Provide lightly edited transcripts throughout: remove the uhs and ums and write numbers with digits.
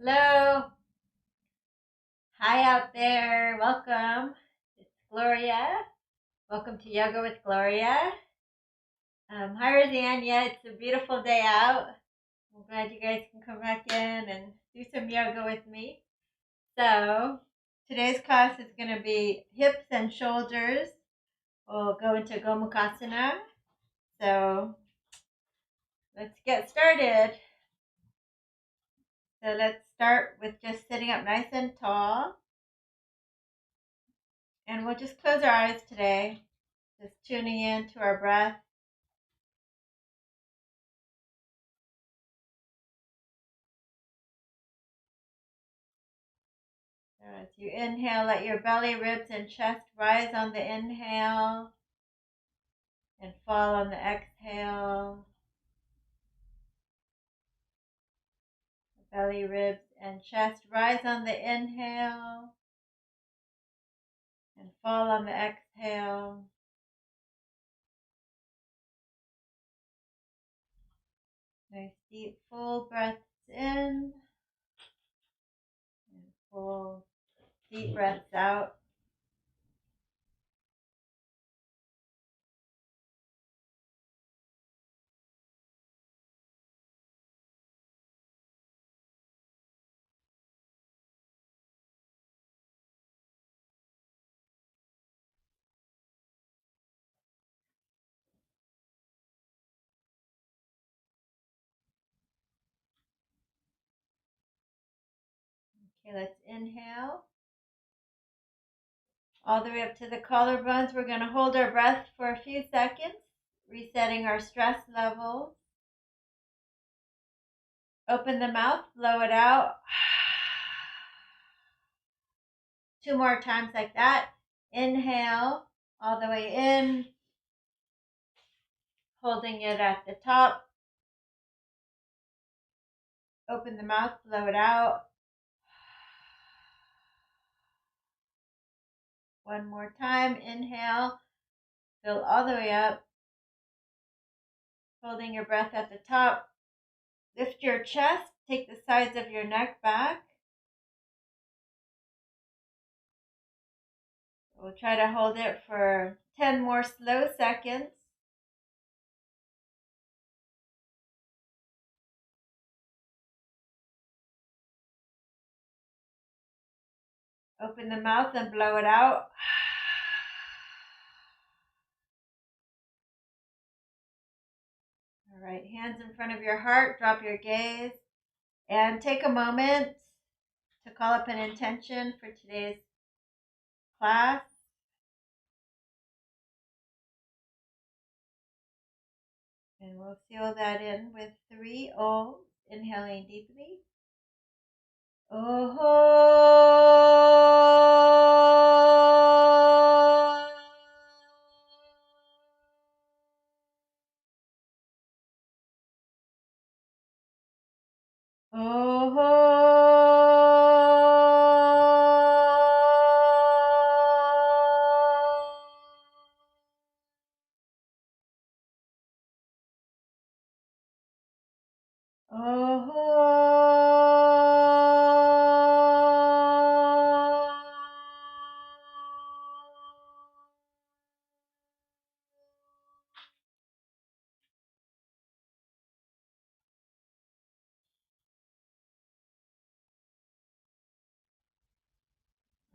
Hello. Hi out there. Welcome. It's Gloria. Welcome to Yoga with Gloria. Hi, Roseanne. Yeah, it's a beautiful day out. I'm glad you guys can come back in and do some yoga with me. So, today's class is going to be hips and shoulders. We'll go into Gomukhasana. So, let's get started. So, let's start with just sitting up nice and tall. And we'll just close our eyes today, just tuning in to our breath. So as you inhale, let your belly, ribs, and chest rise on the inhale and fall on the exhale. Belly, ribs, and chest rise on the inhale and fall on the exhale. Nice deep full breaths in and full deep breaths out. Okay, let's inhale all the way up to the collarbones. We're going to hold our breath for a few seconds, resetting our stress levels. Open the mouth, blow it out. 2 more times like that. Inhale all the way in, holding it at the top. Open the mouth, blow it out. 1 more time. Inhale, fill all the way up, holding your breath at the top. Lift your chest, take the sides of your neck back. We'll try to hold it for 10 more slow seconds. Open the mouth and blow it out. All right, hands in front of your heart, drop your gaze, and take a moment to call up an intention for today's class. And we'll seal that in with 3 O's, inhaling deeply. Oh.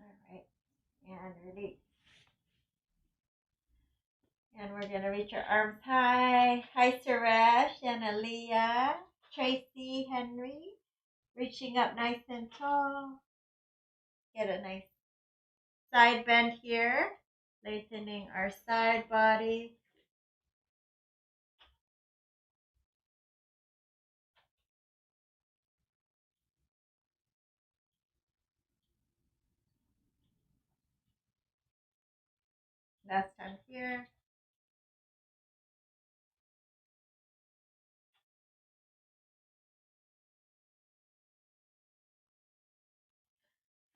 All right, and release. And we're going to reach our arms high. Hi, Suresh and Aaliyah, Tracy, Henry. Reaching up nice and tall. Get a nice side bend here. Lengthening our side body. Last time here.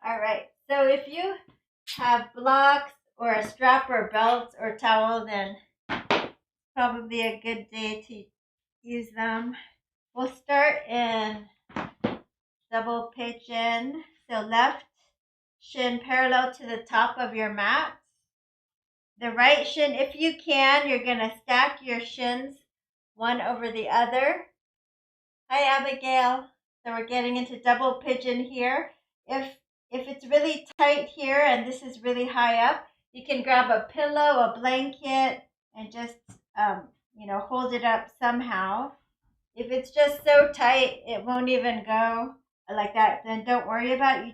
All right, so if you have blocks or a strap or belt or towel, then probably a good day to use them. We'll start in double pigeon. So left shin parallel to the top of your mat. The right shin, if you can, you're going to stack your shins one over the other. Hi, Abigail. So we're getting into double pigeon here. If it's really tight here and this is really high up, you can grab a pillow, a blanket, and just, hold it up somehow. If it's just so tight, it won't even go like that, then don't worry about it.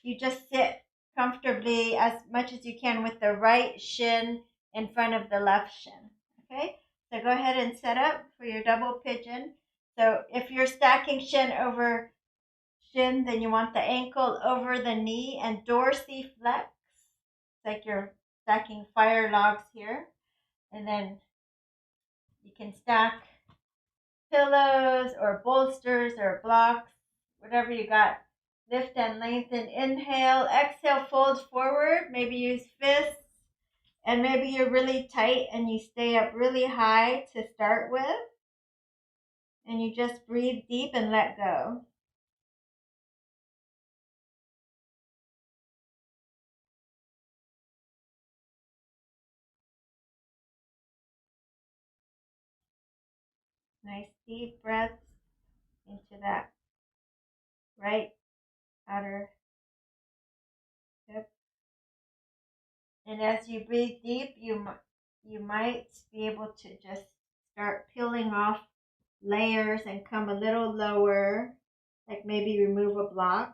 You just sit comfortably as much as you can with the right shin in front of the left shin. Okay, so go ahead and set up for your double pigeon. So if you're stacking shin over shin, then you want the ankle over the knee and dorsiflex. It's like you're stacking fire logs here. And then you can stack pillows or bolsters or blocks, whatever you got. Lift and lengthen. Inhale. Exhale, fold forward. Maybe use fists. And maybe you're really tight and you stay up really high to start with. And you just breathe deep and let go. Nice deep breaths into that right outer hip. And as you breathe deep, you might be able to just start peeling off layers and come a little lower, like maybe remove a block.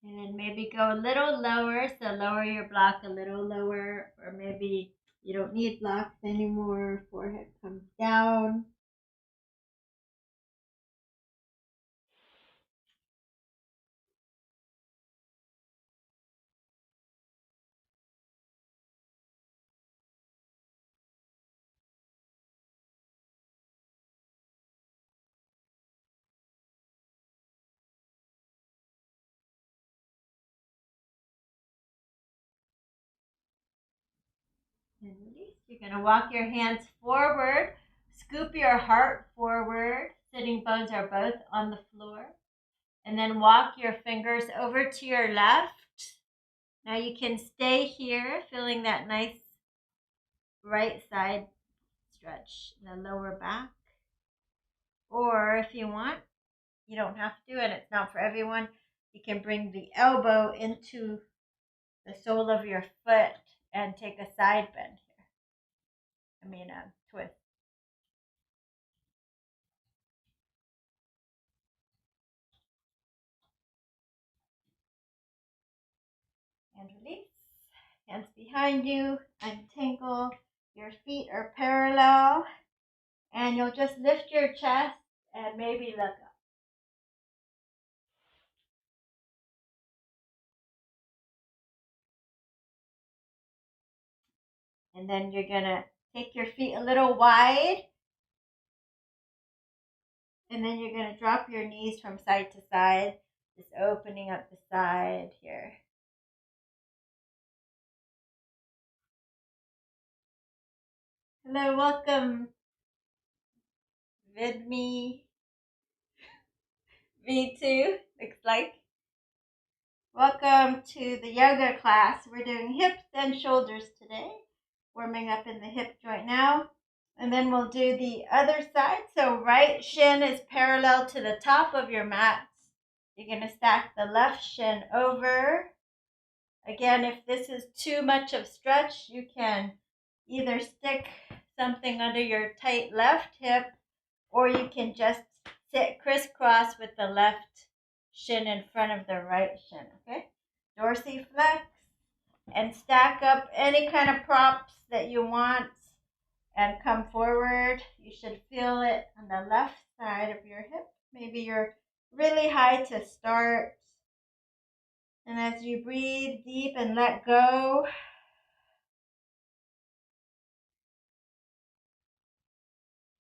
And then maybe go a little lower, so lower your block a little lower, or maybe you don't need blocks anymore. Forehead comes down. And release. You're going to walk your hands forward, scoop your heart forward. Sitting bones are both on the floor. And then walk your fingers over to your left. Now you can stay here, feeling that nice right side stretch in the lower back. Or if you want, you don't have to, and it's not for everyone, you can bring the elbow into the sole of your foot and take a side bend here. A twist. And release. Hands behind you, untangle. Your feet are parallel, and you'll just lift your chest and maybe look up. And then you're going to take your feet a little wide. And then you're going to drop your knees from side to side, just opening up the side here. Hello, welcome, VidMe V2, looks like. Welcome to the yoga class. We're doing hips and shoulders today. Warming up in the hip joint now. And then we'll do the other side. So right shin is parallel to the top of your mat. You're going to stack the left shin over. Again, if this is too much of stretch, you can either stick something under your tight left hip, or you can just sit crisscross with the left shin in front of the right shin, okay? Dorsiflex. And stack up any kind of props that you want and come forward. You should feel it on the left side of your hip. Maybe you're really high to start. And as you breathe deep and let go,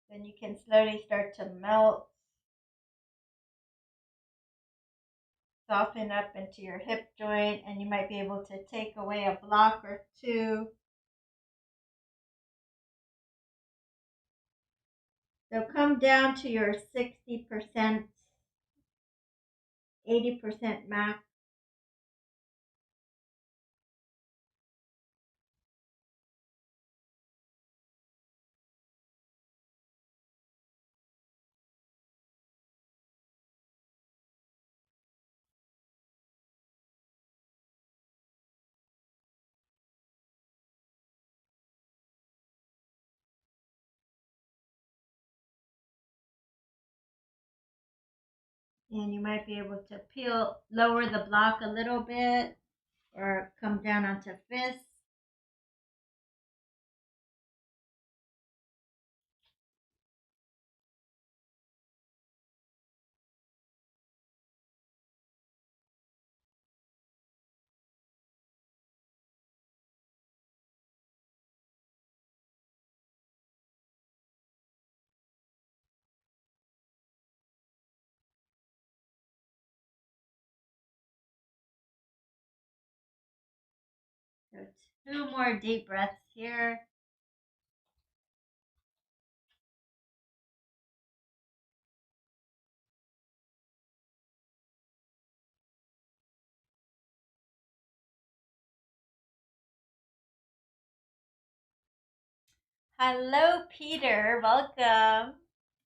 then you can slowly start to melt, soften up into your hip joint, and you might be able to take away a block or two. So come down to your 60%, 80% max. And you might be able to lower the block a little bit or come down onto fists. So 2 more deep breaths here. Hello, Peter. Welcome.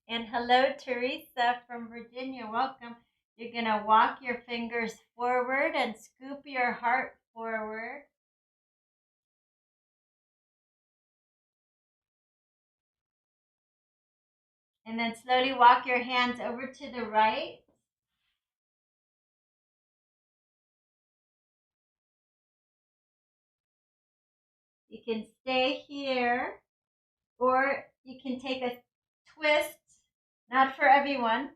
And hello, Teresa from Virginia. Welcome. You're going to walk your fingers forward and scoop your heart forward. And then slowly walk your hands over to the right. You can stay here, or you can take a twist. Not for everyone.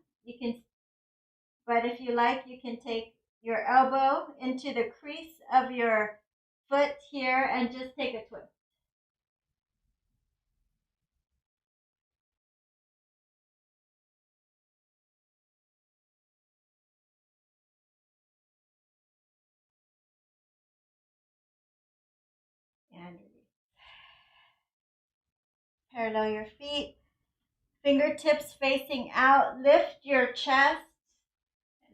But if you like, you can take your elbow into the crease of your foot here and just take a twist. And release. Parallel your feet. Fingertips facing out. Lift your chest.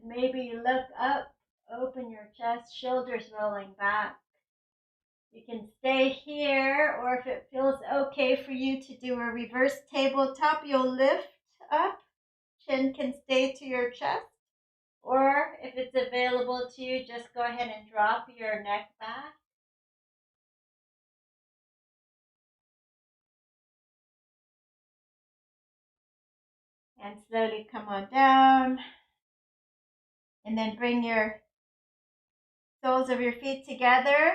Maybe you look up. Open your chest. Shoulders rolling back. You can stay here, or if it feels okay for you to do a reverse tabletop, you'll lift up. Chin can stay to your chest. Or if it's available to you, just go ahead and drop your neck back. And slowly come on down. And then bring your soles of your feet together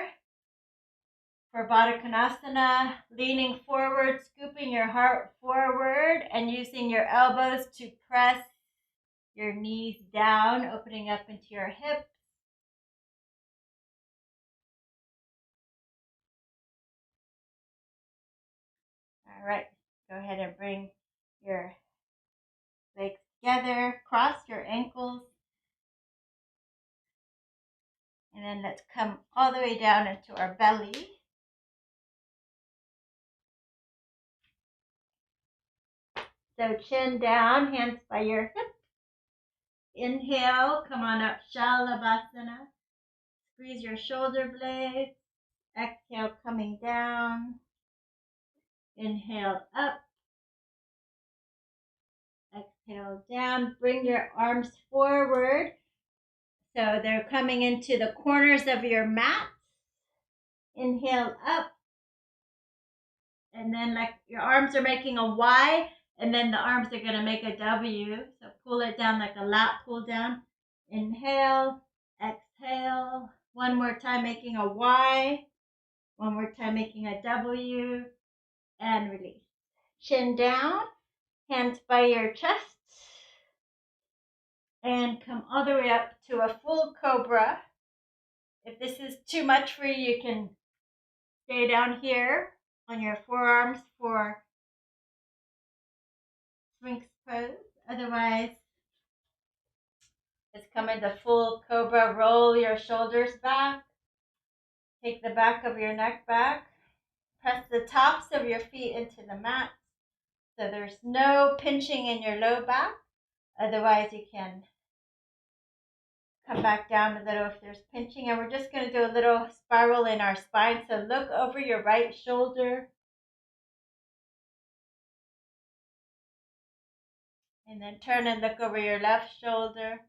for Baddha Konasana, leaning forward, scooping your heart forward, and using your elbows to press your knees down, opening up into your hips. All right, go ahead and bring your legs together, cross your ankles, and then let's come all the way down into our belly. So chin down, hands by your hip. Inhale, come on up, Shalabhasana. Squeeze your shoulder blades. Exhale, coming down. Inhale, up. Exhale, down. Bring your arms forward. So they're coming into the corners of your mat. Inhale, up. And then like your arms are making a Y, and then the arms are going to make a W. So pull it down like a lat pull down. Inhale, exhale, One more time, making a Y. One more time, making a W. And release. Chin down, hands by your chest. And come all the way up to a full cobra. If this is too much for you, you can stay down here on your forearms for Sphinx pose. Otherwise, just come into full cobra. Roll your shoulders back. Take the back of your neck back. Press the tops of your feet into the mat so there's no pinching in your low back. Otherwise, you can come back down a little if there's pinching. And we're just going to do a little spiral in our spine. So look over your right shoulder. And then turn and look over your left shoulder.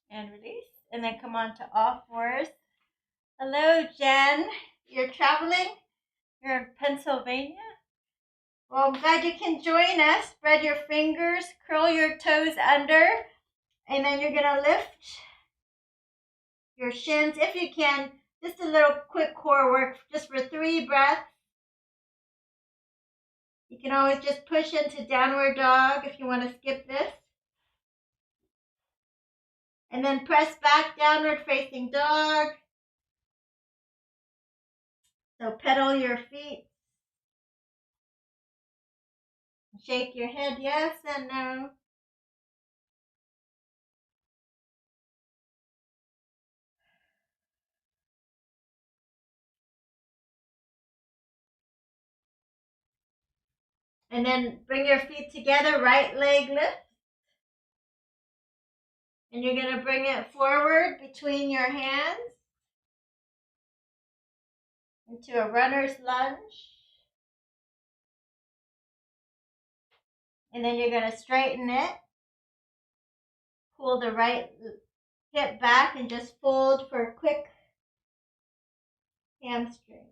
And release. And then come on to all fours. Hello, Jen. You're traveling? You're in Pennsylvania? Well, I'm glad you can join us. Spread your fingers, curl your toes under, and then you're going to lift your shins if you can. Just a little quick core work just for 3 breaths. You can always just push into downward dog if you want to skip this. And then press back, downward facing dog. So pedal your feet. Shake your head yes and no. And then bring your feet together, right leg lift. And you're going to bring it forward between your hands into a runner's lunge. And then you're going to straighten it. Pull the right hip back and just fold for a quick hamstring.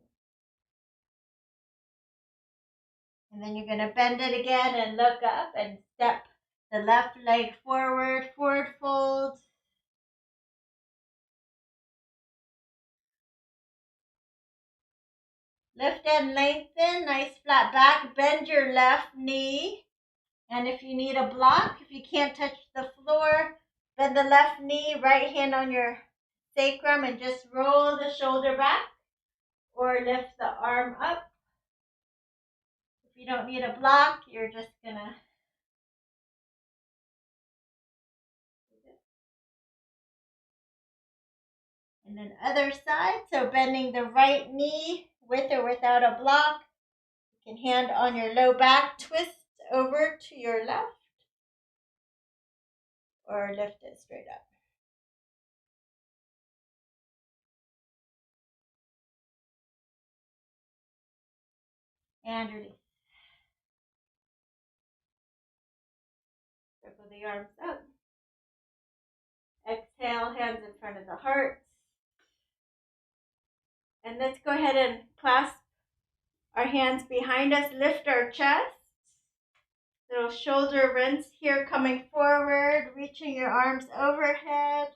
And then you're going to bend it again and look up and step the left leg forward, forward fold. Lift and lengthen, nice flat back. Bend your left knee. And if you need a block, if you can't touch the floor, bend the left knee, right hand on your sacrum, and just roll the shoulder back or lift the arm up. If you don't need a block, you're just going to and then other side, so bending the right knee with or without a block. You can hand on your low back, twist over to your left, or lift it straight up. And release. Circle the arms up. Exhale, hands in front of the heart. And let's go ahead and clasp our hands behind us, lift our chest. Little shoulder rinse here, coming forward, reaching your arms overhead.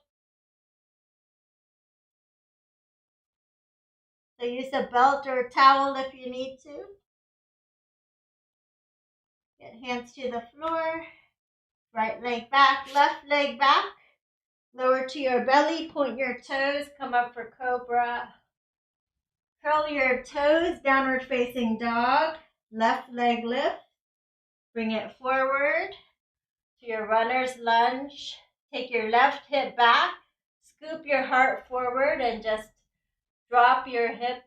So use a belt or a towel if you need to. Get hands to the floor. Right leg back, left leg back. Lower to your belly, point your toes, come up for cobra. Curl your toes, downward facing dog. Left leg lift. Bring it forward to your runner's lunge. Take your left hip back. Scoop your heart forward and just drop your hips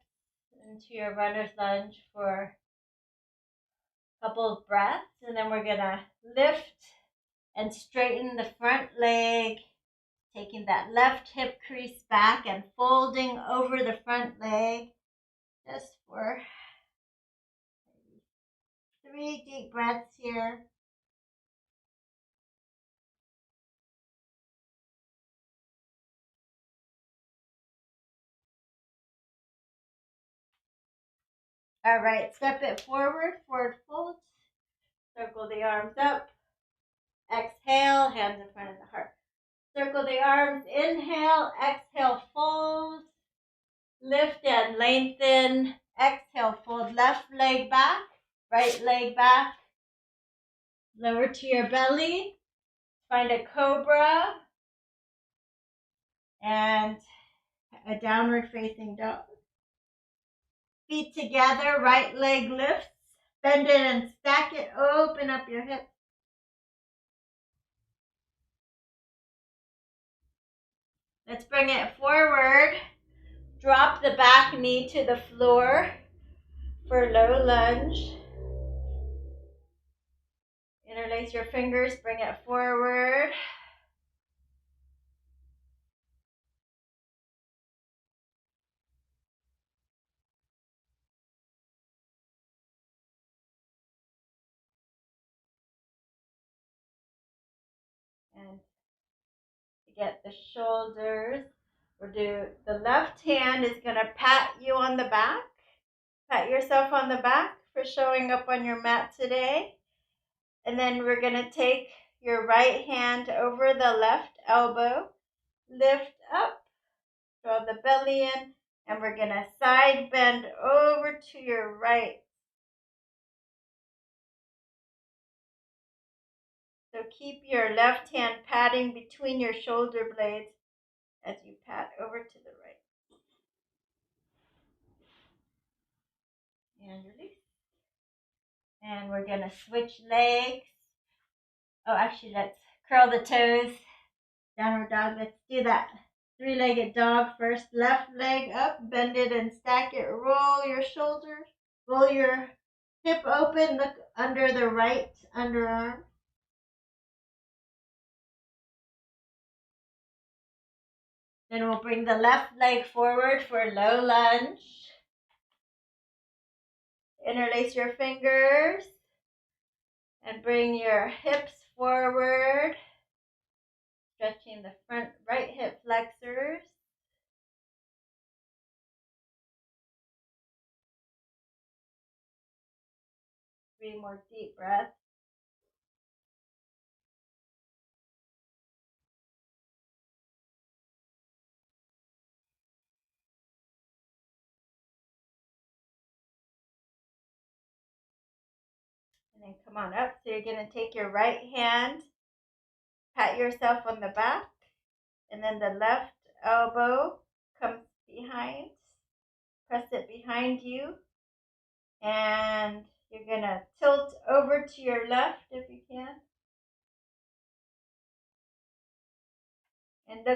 into your runner's lunge for a couple of breaths. And then we're going to lift and straighten the front leg. Taking that left hip crease back and folding over the front leg just for 3 deep breaths here. All right, step it forward, forward fold. Circle the arms up. Exhale, hands in front of the heart. Circle the arms, inhale, exhale, fold. Lift and lengthen. Exhale, fold left leg back, right leg back. Lower to your belly. Find a cobra and a downward facing dog. Feet together, right leg lifts. Bend it and stack it. Open up your hips. Let's bring it forward. Drop the back knee to the floor for low lunge. Interlace your fingers, bring it forward. And to get the shoulders, the left hand is going to pat you on the back. Pat yourself on the back for showing up on your mat today. And then we're going to take your right hand over the left elbow, lift up, draw the belly in, and we're going to side bend over to your right. So keep your left hand patting between your shoulder blades as you pat over to the right. And release. And we're going to switch legs. Oh, actually, let's curl the toes. Downward dog. Let's do that. Three-legged dog first. Left leg up. Bend it and stack it. Roll your shoulders. Roll your hip open. Look under the right underarm. Then we'll bring the left leg forward for low lunge. Interlace your fingers. And bring your hips forward. Stretching the front right hip flexors. 3 more deep breaths. And then come on up. So you're going to take your right hand, pat yourself on the back, and then the left elbow comes behind. Press it behind you. And you're going to tilt over to your left if you can. And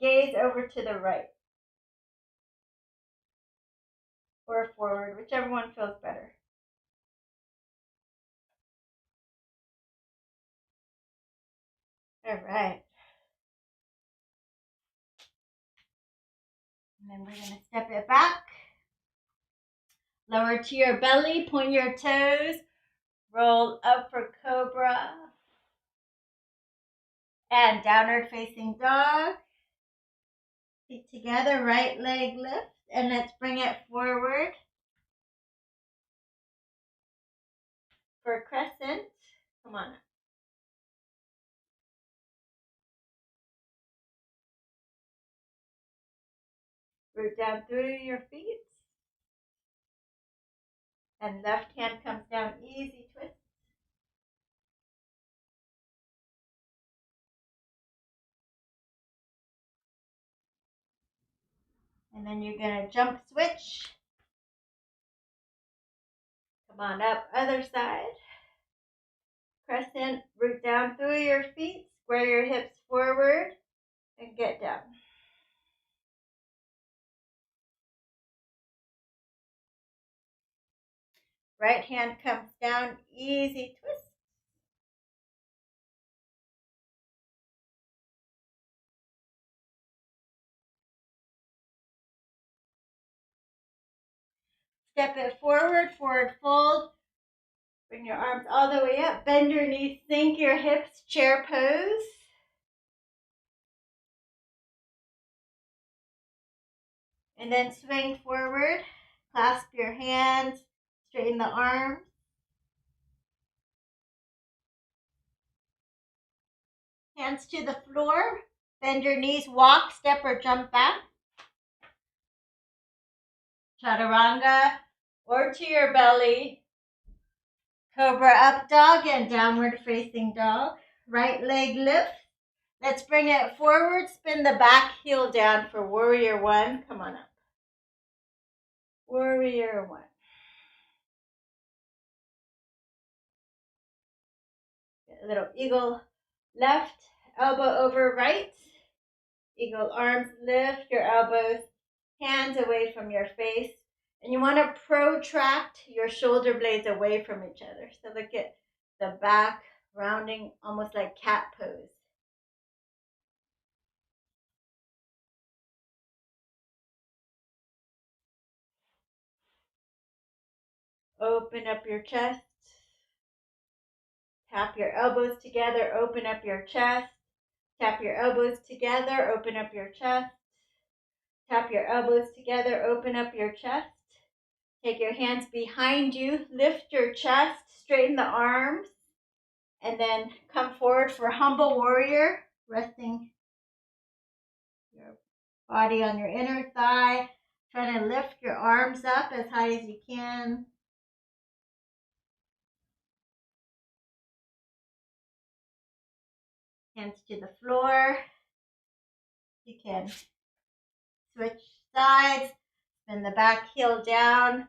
gaze over to the right. Or forward, whichever one feels better. All right. And then we're going to step it back. Lower to your belly, point your toes. Roll up for cobra. And downward facing dog. Feet together, right leg lift. And let's bring it forward for crescent. Come on. Root down through your feet. And left hand comes down, easy twist. And then you're going to jump switch. Come on up, other side. Crescent, root down through your feet. Square your hips forward and get down. Right hand comes down, easy twist. Step it forward, forward fold. Bring your arms all the way up. Bend your knees, sink your hips, chair pose. And then swing forward. Clasp your hands. Straighten the arms. Hands to the floor. Bend your knees, walk, step, or jump back. Chaturanga, or to your belly. Cobra up dog and downward facing dog. Right leg lift. Let's bring it forward. Spin the back heel down for warrior one. Come on up. Warrior one. A little eagle left, elbow over right. Eagle arms lift, your elbows, hands away from your face. And you want to protract your shoulder blades away from each other. So look at the back rounding almost like cat pose. Open up your chest. Tap your elbows together, open up your chest. Tap your elbows together, open up your chest. Tap your elbows together, open up your chest. Take your hands behind you, lift your chest, straighten the arms, and then come forward for humble warrior, resting your body on your inner thigh. Try to lift your arms up as high as you can. Hands to the floor. You can switch sides, spin the back heel down.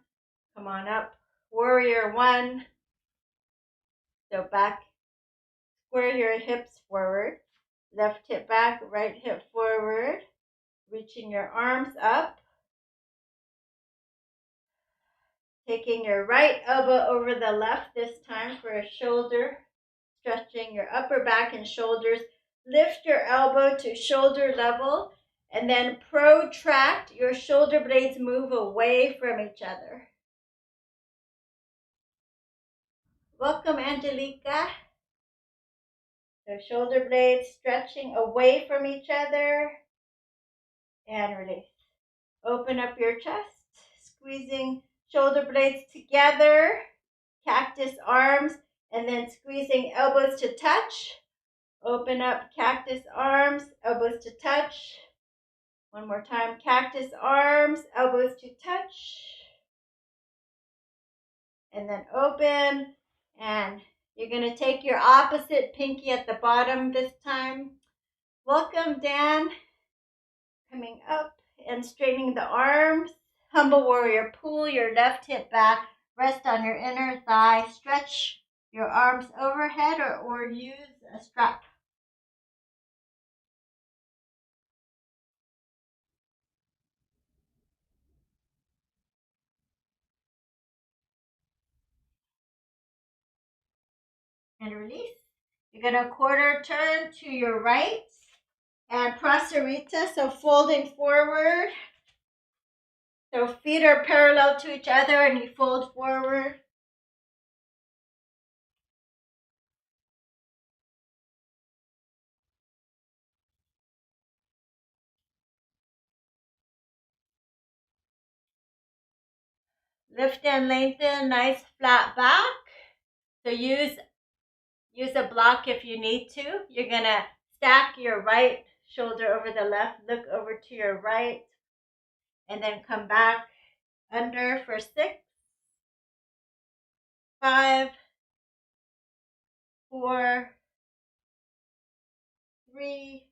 Come on up, warrior one. So back, square your hips forward. Left hip back, right hip forward. Reaching your arms up. Taking your right elbow over the left this time for a shoulder. Stretching your upper back and shoulders. Lift your elbow to shoulder level and then protract. Your shoulder blades move away from each other. Welcome, Angelica. So shoulder blades stretching away from each other and release. Open up your chest, squeezing shoulder blades together, cactus arms, and then squeezing elbows to touch. Open up, cactus arms, elbows to touch. One more time, cactus arms, elbows to touch. And then open, and you're going to take your opposite pinky at the bottom this time. Welcome, Dan. Coming up and straightening the arms. Humble warrior, pull your left hip back, rest on your inner thigh, stretch your arms overhead or use a strap. And release. You're going to quarter turn to your right and prasarita, so folding forward. So feet are parallel to each other and you fold forward. Lift and lengthen, nice flat back. So use a block if you need to. You're going to stack your right shoulder over the left, look over to your right, and then come back under for 6, 5, 4, 3,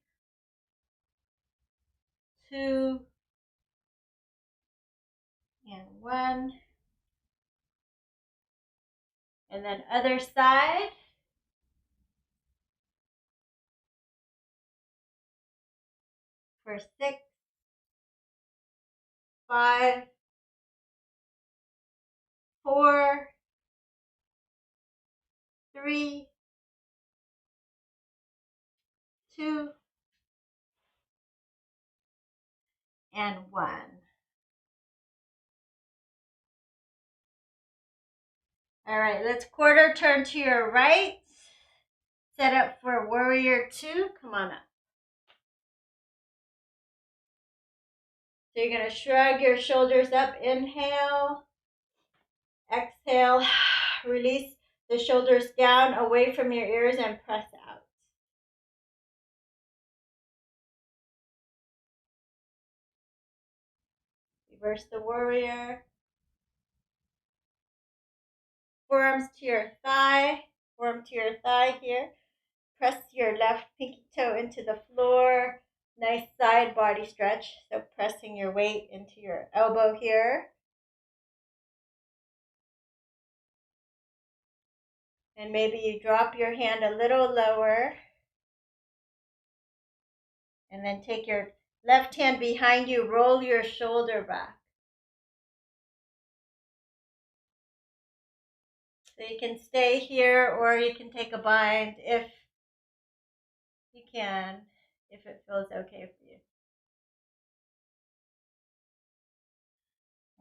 2, and 1. And then other side. For 6, 5, 4, 3, 2, and 1. All right, let's quarter turn to your right. Set up for warrior 2. Come on up. So you're going to shrug your shoulders up, inhale. Exhale, release the shoulders down away from your ears and press out. Reverse the warrior. Forearms to your thigh, forearm to your thigh here. Press your left pinky toe into the floor. Nice side body stretch. So pressing your weight into your elbow here. And maybe you drop your hand a little lower. And then take your left hand behind you, roll your shoulder back. So you can stay here or you can take a bind if you can, if it feels okay for you.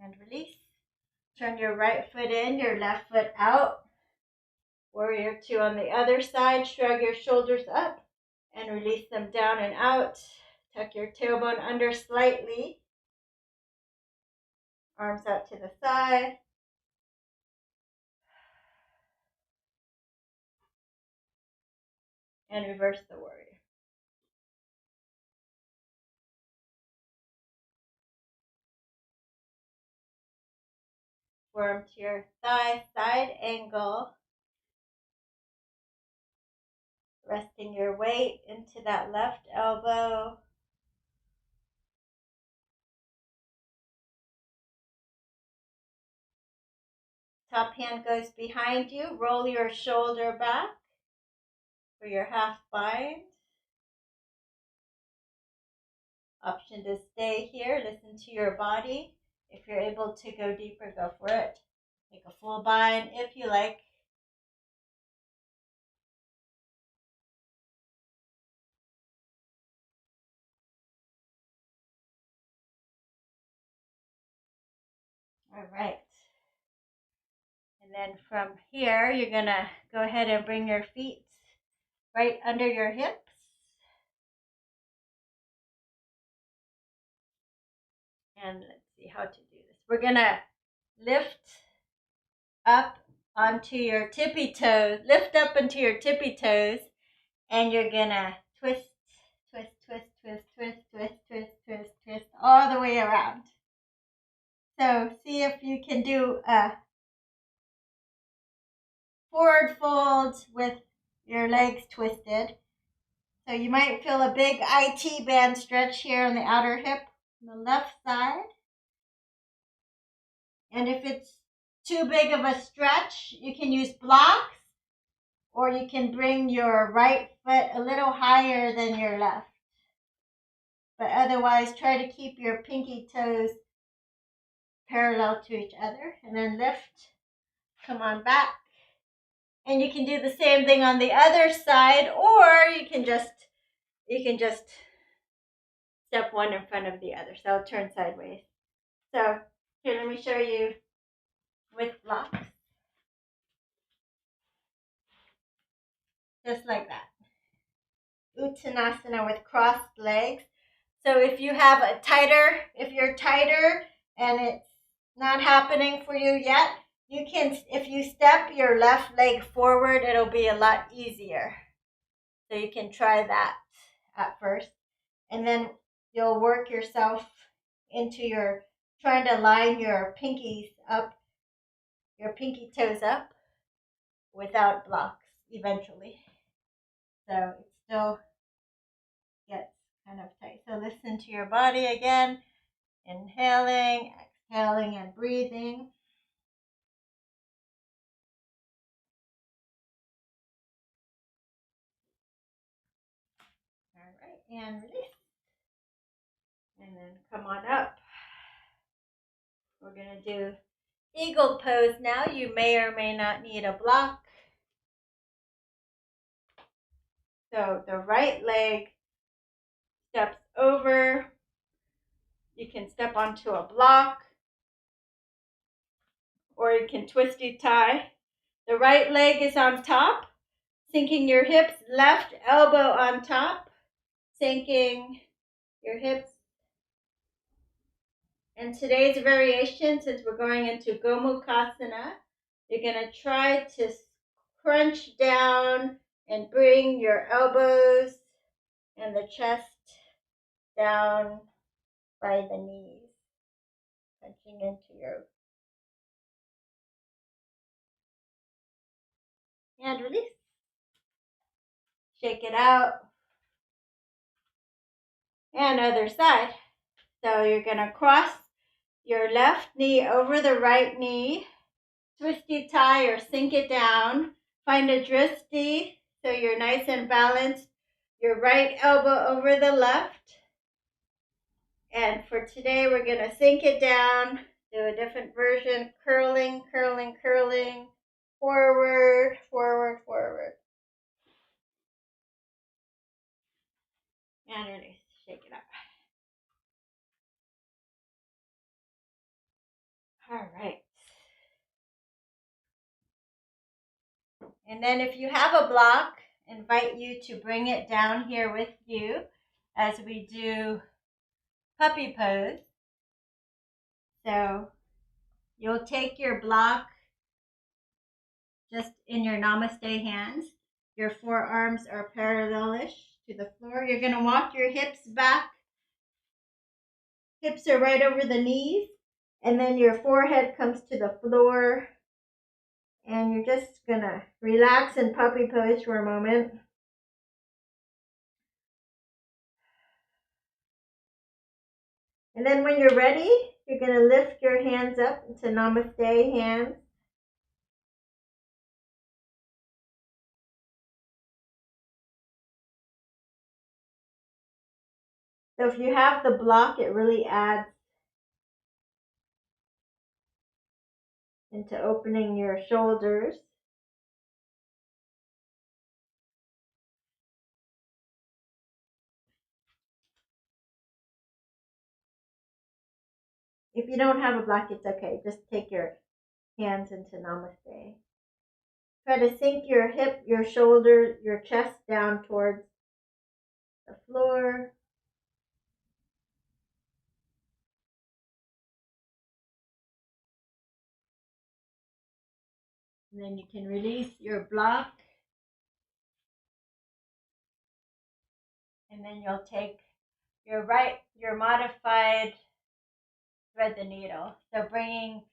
And release. Turn your right foot in, your left foot out. Warrior two on the other side. Shrug your shoulders up and release them down and out. Tuck your tailbone under slightly. Arms out to the side. And reverse the warrior. Forearm to your thigh, side angle. Resting your weight into that left elbow. Top hand goes behind you. Roll your shoulder back for your half bind. Option to stay here. Listen to your body. If you're able to go deeper, go for it. Take a full bind if you like. All right. And then from here, you're going to go ahead and bring your feet right under your hips. And let's see how to do this. We're going to lift up onto your tippy toes. Lift up into your tippy toes. And you're going to twist, twist, twist, twist, twist, twist, twist, twist, twist, all the way around. So see if you can do a forward fold with your legs twisted. So you might feel a big IT band stretch here on the outer hip on the left side. And if it's too big of a stretch, you can use blocks, or you can bring your right foot a little higher than your left. But otherwise, try to keep your pinky toes parallel to each other. And then lift, come on back. And you can do the same thing on the other side, or you can just step one in front of the other. So turn sideways. So here, let me show you with blocks. Just like that. Uttanasana with crossed legs. So if you're tighter and it's not happening for you yet, you can, if you step your left leg forward, it'll be a lot easier. So you can try that at first. And then you'll work yourself into trying to line your pinkies up, your pinky toes up without blocks eventually. So it still gets kind of tight. So listen to your body again. Inhaling, exhaling, and breathing. All right, and release. And then come on up. We're going to do eagle pose now. You may or may not need a block. So the right leg steps over. You can step onto a block, or you can twisty tie. The right leg is on top, sinking your hips, left elbow on top, sinking your hips And today's variation, since we're going into Gomukhasana, you're going to try to crunch down and bring your elbows and the chest down by the knees, crunching into your hand release. Shake it out. And other side. So you're going to cross your left knee over the right knee, twisty tie or sink it down. Find a drishti so you're nice and balanced. Your right elbow over the left. And for today, we're going to sink it down, do a different version, curling, curling, curling, forward, forward, forward. And release, shake it up. All right. And then if you have a block, invite you to bring it down here with you as we do puppy pose. So you'll take your block just in your namaste hands. Your forearms are parallelish to the floor. You're going to walk your hips back. Hips are right over the knees. And then your forehead comes to the floor. And you're just going to relax in puppy pose for a moment. And then when you're ready, you're going to lift your hands up into namaste hands. So if you have the block, it really adds into opening your shoulders. If you don't have a block, it's okay. Just take your hands into namaste. Try to sink your hip, your shoulder, your chest down towards the floor. And then you can release your block. And then you'll take your modified thread the needle. So bringing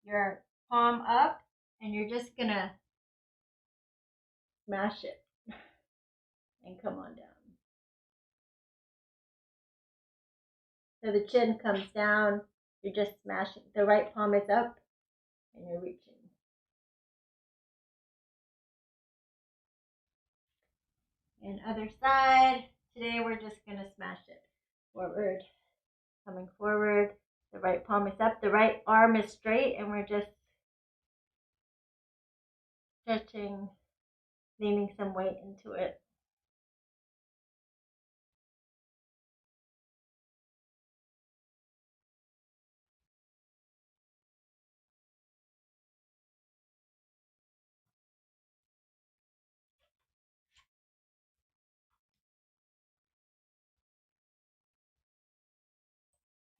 your palm up, and you're just going to smash it and come on down. So the chin comes down, you're just smashing. The right palm is up, and you're reaching. And other side. Today we're just going to smash it forward. Coming forward. The right palm is up. The right arm is straight, and we're just stretching, leaning some weight into it.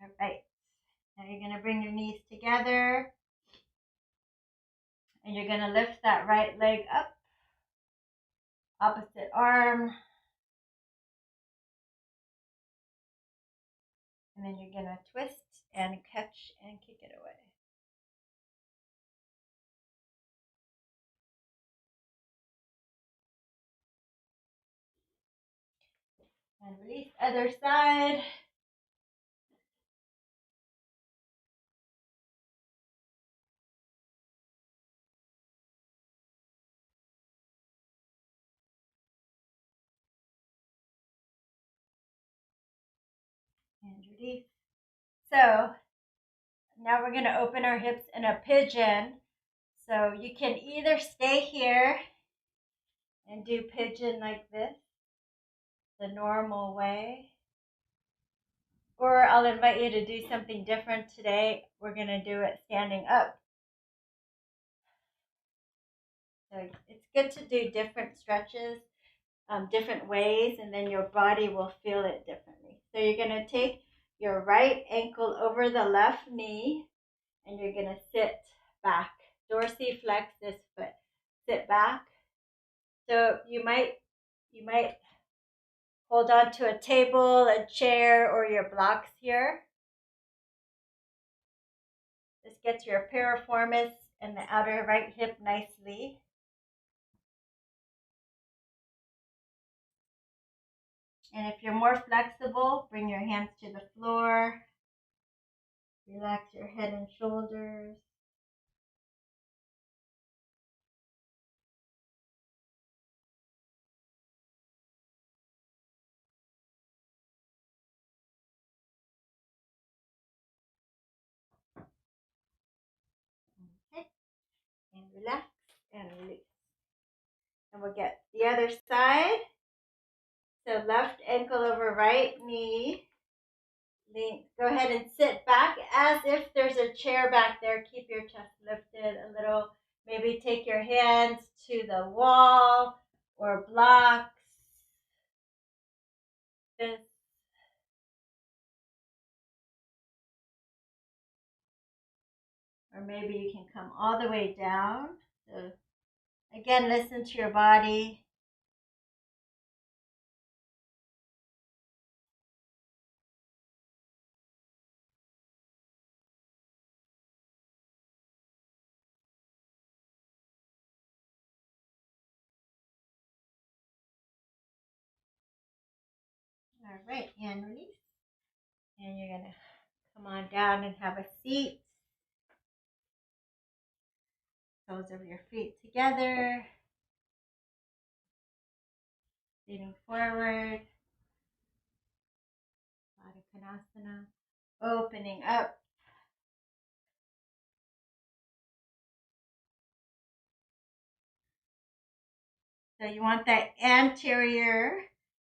All right. Now you're going to bring your knees together, and you're going to lift that right leg up, opposite arm, and then you're going to twist and catch and kick it away. And release, other side. And release. So now we're going to open our hips in a pigeon. So you can either stay here and do pigeon like this, the normal way, or I'll invite you to do something different today. We're going to do it standing up. So it's good to do different stretches, different ways, and then your body will feel it differently. So you're going to take your right ankle over the left knee, and you're going to sit back. Dorsiflex this foot. Sit back. So you might hold on to a table, a chair, or your blocks here. This gets your piriformis and the outer right hip nicely. And if you're more flexible, bring your hands to the floor. Relax your head and shoulders. Okay. And relax and release. And we'll get the other side. So left ankle over right knee. Go ahead and sit back as if there's a chair back there. Keep your chest lifted a little. Maybe take your hands to the wall or blocks. This. Or maybe you can come all the way down. So again, listen to your body. All right, and release. And you're going to come on down and have a seat. Toes of your feet together. Leaning forward. Baddha Konasana. Opening up. So you want that anterior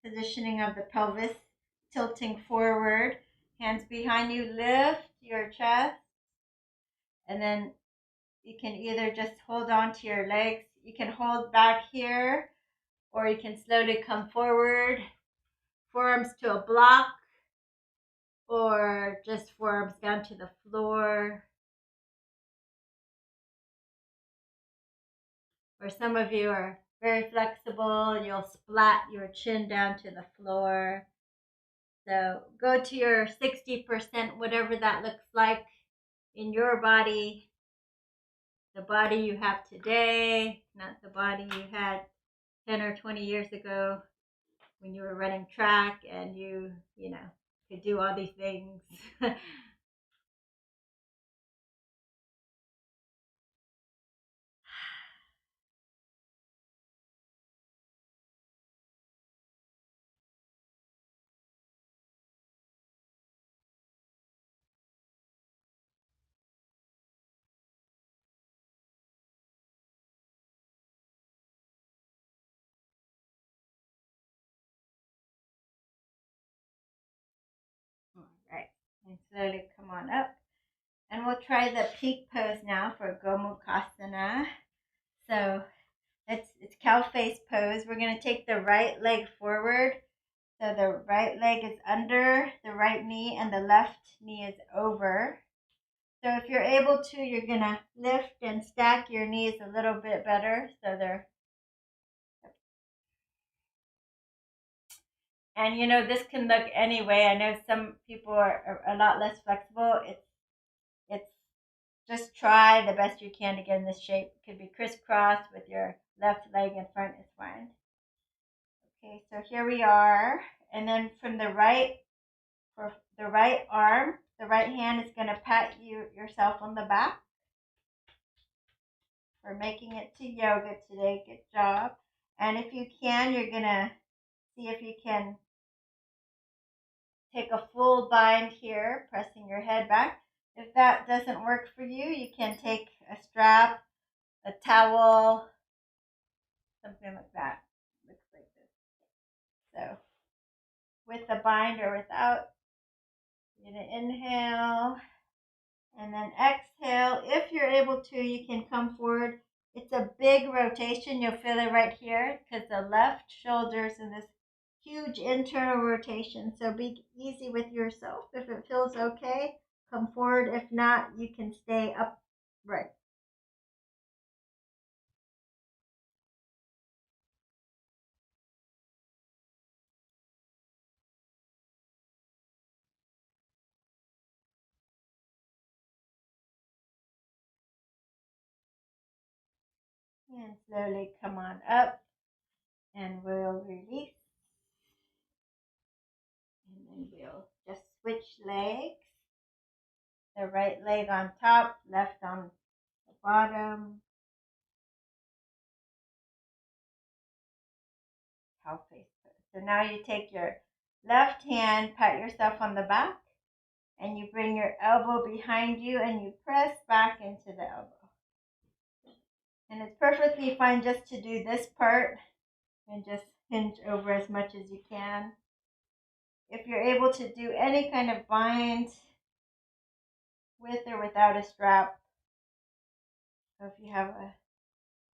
positioning of the pelvis tilting forward. Hands behind you, lift your chest. And then you can either just hold on to your legs. You can hold back here, or you can slowly come forward. Forearms to a block, or just forearms down to the floor. Or some of you are very flexible. You'll splat your chin down to the floor. So go to your 60%, whatever that looks like in your body. The body you have today, not the body you had 10 or 20 years ago when you were running track and you could do all these things. All right, and slowly come on up. And we'll try the peak pose now for Gomukhasana. So it's cow face pose. We're going to take the right leg forward. So the right leg is under the right knee and the left knee is over. So if you're able to, you're going to lift and stack your knees a little bit better. So they're, and this can look any way. I know some people are a lot less flexible. It's just try the best you can to get in this shape. It could be crisscross with your left leg in front is fine. Okay, so here we are. And then from the right, for the right arm, the right hand is going to pat yourself on the back for making it to yoga today. Good job. And if you can, you're going to see if you can take a full bind here, pressing your head back. If that doesn't work for you, you can take a strap, a towel, something like that. Looks like this. So with the bind or without, you're going to inhale and then exhale. If you're able to, you can come forward. It's a big rotation. You'll feel it right here because the left shoulder is in this huge internal rotation. So be easy with yourself. If it feels okay, come forward. If not, you can stay upright. And slowly come on up, and we'll release. And then we'll just switch legs. The right leg on top, left on the bottom. Cow face pose. So now you take your left hand, pat yourself on the back, and you bring your elbow behind you and you press back into the elbow. And it's perfectly fine just to do this part and just hinge over as much as you can. If you're able to do any kind of bind with or without a strap, so if you have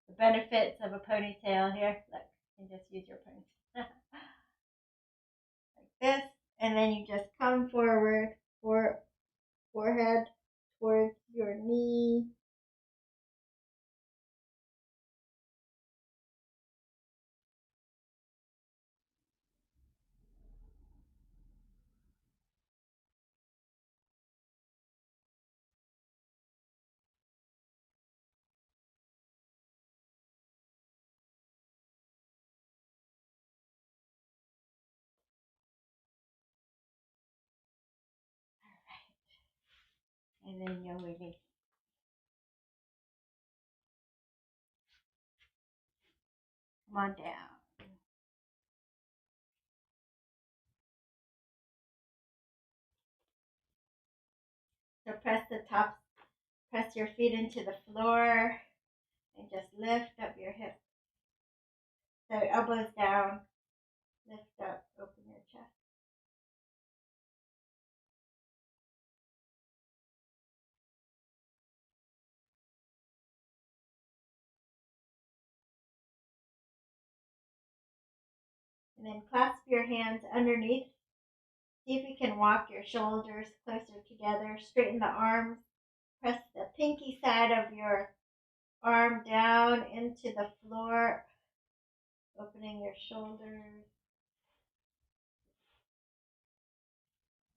the benefits of a ponytail here, look, you can just use your ponytail like this, and then you just come forward, forehead towards your knee. And then you'll release. Come on down. So press your feet into the floor and just lift up your hips. So elbows down, lift up, open your chest. And then clasp your hands underneath. See if you can walk your shoulders closer together. Straighten the arms. Press the pinky side of your arm down into the floor, opening your shoulders.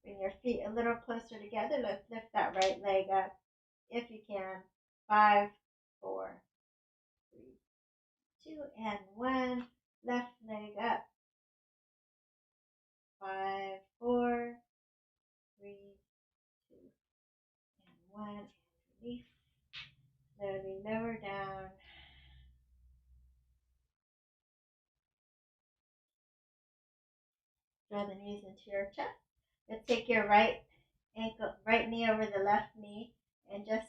Bring your feet a little closer together. Let's lift that right leg up if you can. 5, 4, 3, 2, and 1. Left leg up. 5, 4, 3, 2, and 1. And release. Slowly lower down. Draw the knees into your chest. Let's take your right knee over the left knee and just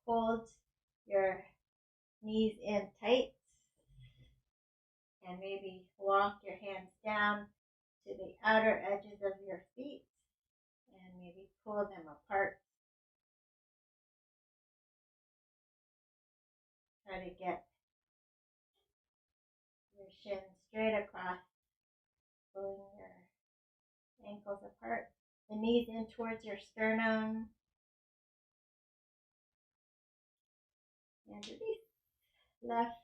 hold your knees in tight. And maybe walk your hands down to the outer edges of your feet and maybe pull them apart. Try to get your shins straight across, pulling your ankles apart. The knees in towards your sternum. And release. Left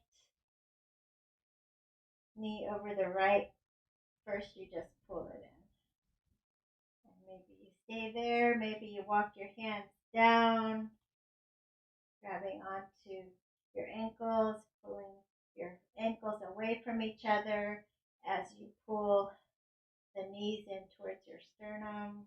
knee over the right. First you just pull it in. And maybe you stay there. Maybe you walk your hands down, grabbing onto your ankles, pulling your ankles away from each other as you pull the knees in towards your sternum.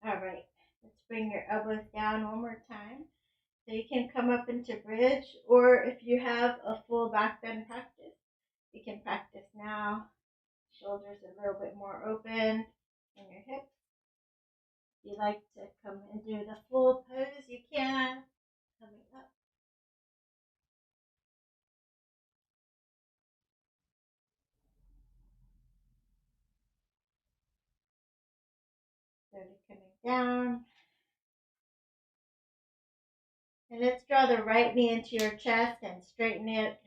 All right, let's bring your elbows down one more time. So you can come up into bridge, or if you have a full back bend practice, you can practice now. Shoulders a little bit more open, and your hips. you like to come and do the full pose, you can. Coming up. Slowly coming down. And let's draw the right knee into your chest and straighten it.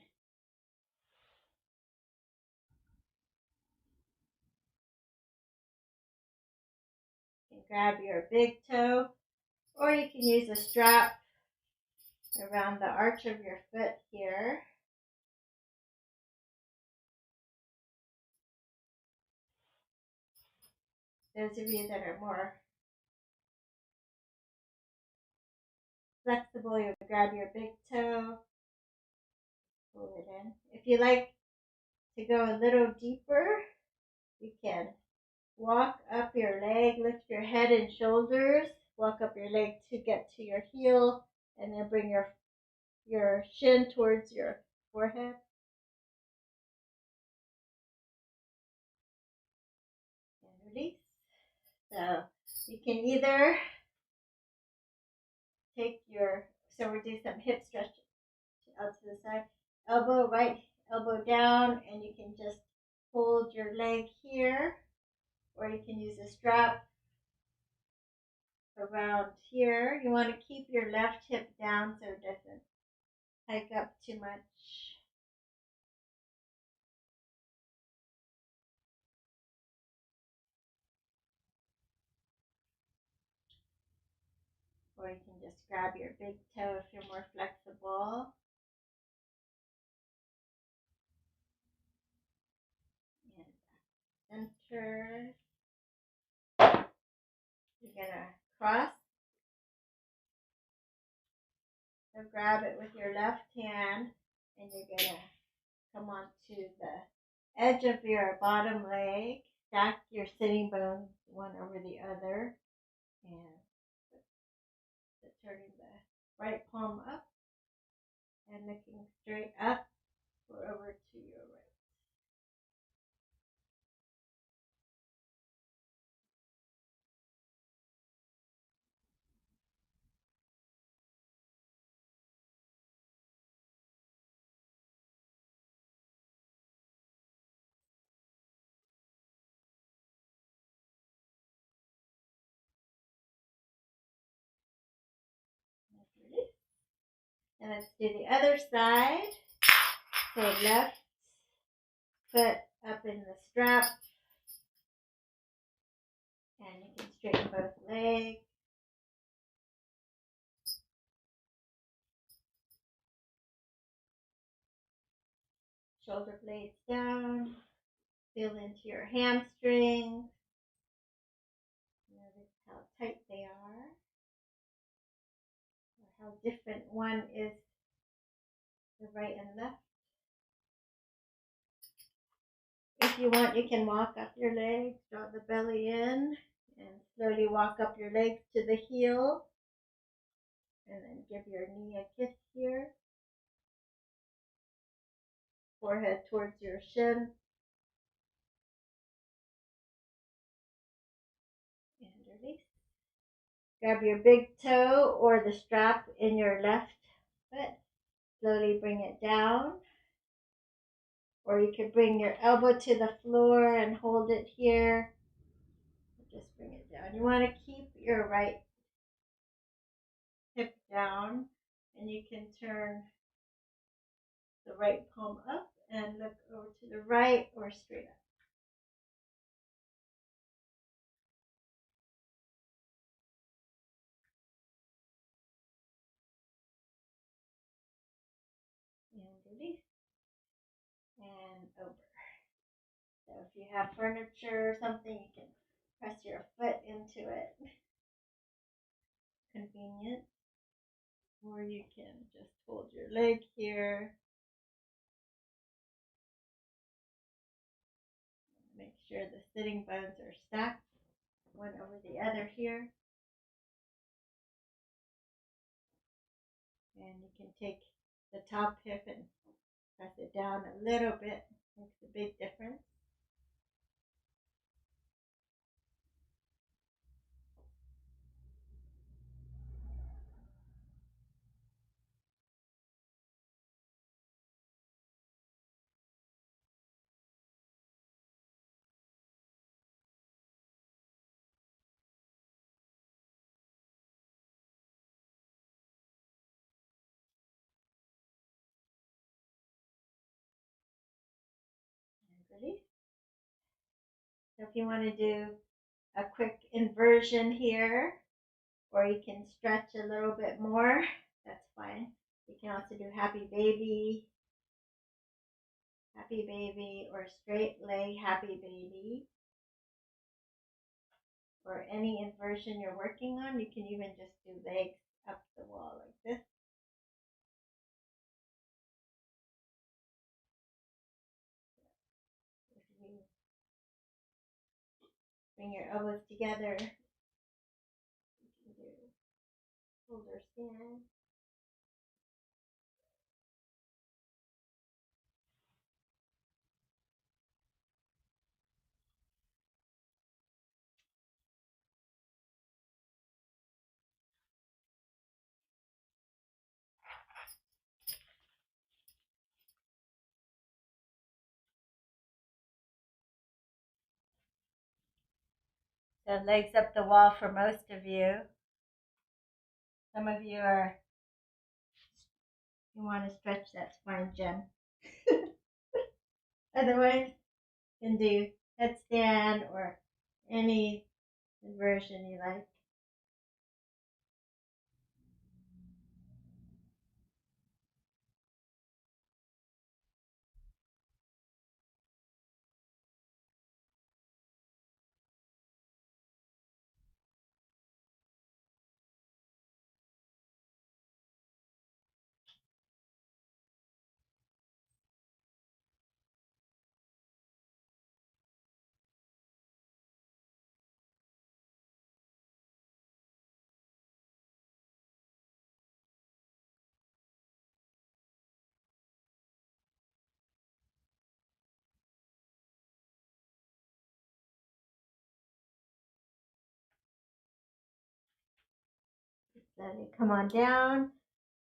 You can grab your big toe, or you can use a strap around the arch of your foot here. Those of you that are more flexible, you grab your big toe, pull it in. If you like to go a little deeper, you can walk up your leg, lift your head and shoulders, walk up your leg to get to your heel, and then bring your shin towards your forehead. And release. So you can either so we're doing some hip stretch out to the side, right elbow down, and you can just hold your leg here, or you can use a strap around here. You want to keep your left hip down so it doesn't hike up too much. Or you can just grab your big toe if you're more flexible. And center. You're going to cross. So grab it with your left hand, and you're going to come onto the edge of your bottom leg. Stack your sitting bones one over the other. And turning the right palm up and looking straight up or over to your right. And let's do the other side. So left foot up in the strap. And you can straighten both legs. Shoulder blades down. Feel into your hamstrings. Notice how tight they are. Or how different one is the right and left. If you want, you can walk up your legs, draw the belly in, and slowly walk up your legs to the heel. And then give your knee a kiss here. Forehead towards your shin. And release. Grab your big toe or the strap in your left foot. Slowly bring it down. Or you could bring your elbow to the floor and hold it here. Just bring it down. You want to keep your right hip down, and you can turn the right palm up and look over to the right or straight up. And release. And over. So if you have furniture or something, you can press your foot into it. Convenient. Or you can just hold your leg here. Make sure the sitting bones are stacked, one over the other here. And you can take the top hip and press it down a little bit. Makes a big difference. So if you want to do a quick inversion here, or you can stretch a little bit more, that's fine. You can also do happy baby, or straight leg happy baby, or any inversion you're working on. You can even just do legs up the wall like this. If you bring your elbows together, you can do shoulder stand. So legs up the wall for most of you. Some of you you want to stretch that spine, Jen. Otherwise, you can do headstand or any inversion you like. Then you come on down,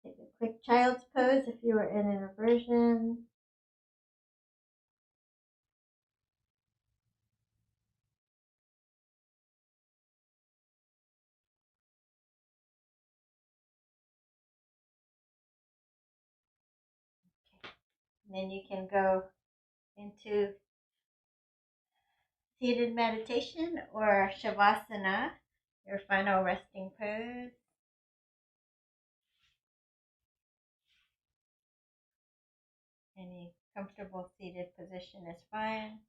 take a quick child's pose if you are in an inversion. And then you can go into seated meditation or shavasana, your final resting pose. Any comfortable seated position is fine.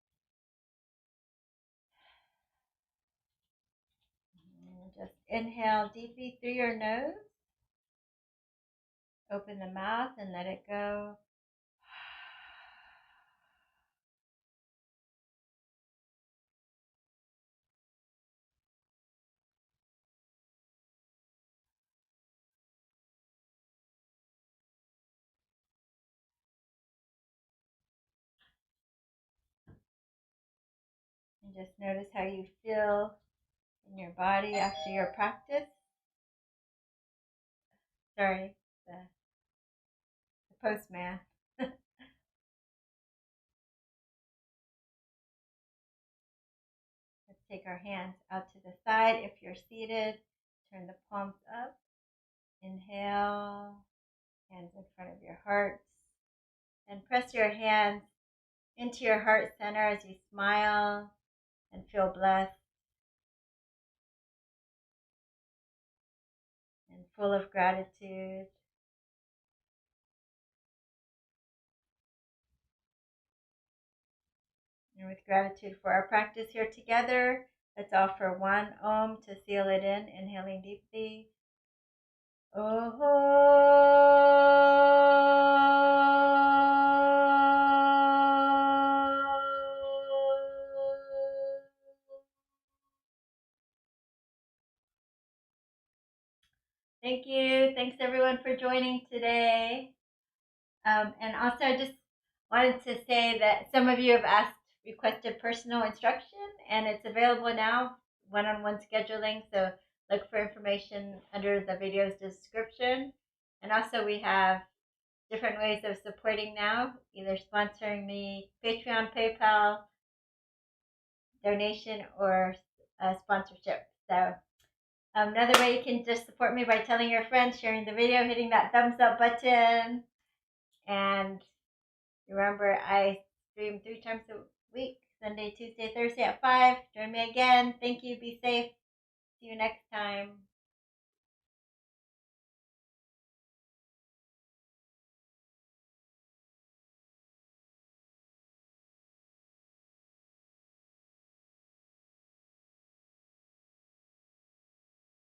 And just inhale deeply through your nose. Open the mouth and let it go. And just notice how you feel in your body after your practice. Sorry, the postman. Let's take our hands out to the side. If you're seated, turn the palms up. Inhale, hands in front of your hearts. And press your hands into your heart center as you smile and feel blessed and full of gratitude. And with gratitude for our practice here together, let's offer one Om to seal it in, inhaling deeply. Oh. Thank you. Thanks everyone for joining today. And also, I just wanted to say that some of you have requested personal instruction, and it's available now, one-on-one scheduling. So look for information under the video's description. And also, we have different ways of supporting now, either sponsoring me, Patreon, PayPal, donation, or sponsorship. So another way you can just support me by telling your friends, sharing the video, hitting that thumbs up button. And remember, I stream 3 times a week, Sunday, Tuesday, Thursday at 5. Join me again. Thank you. Be safe. See you next time.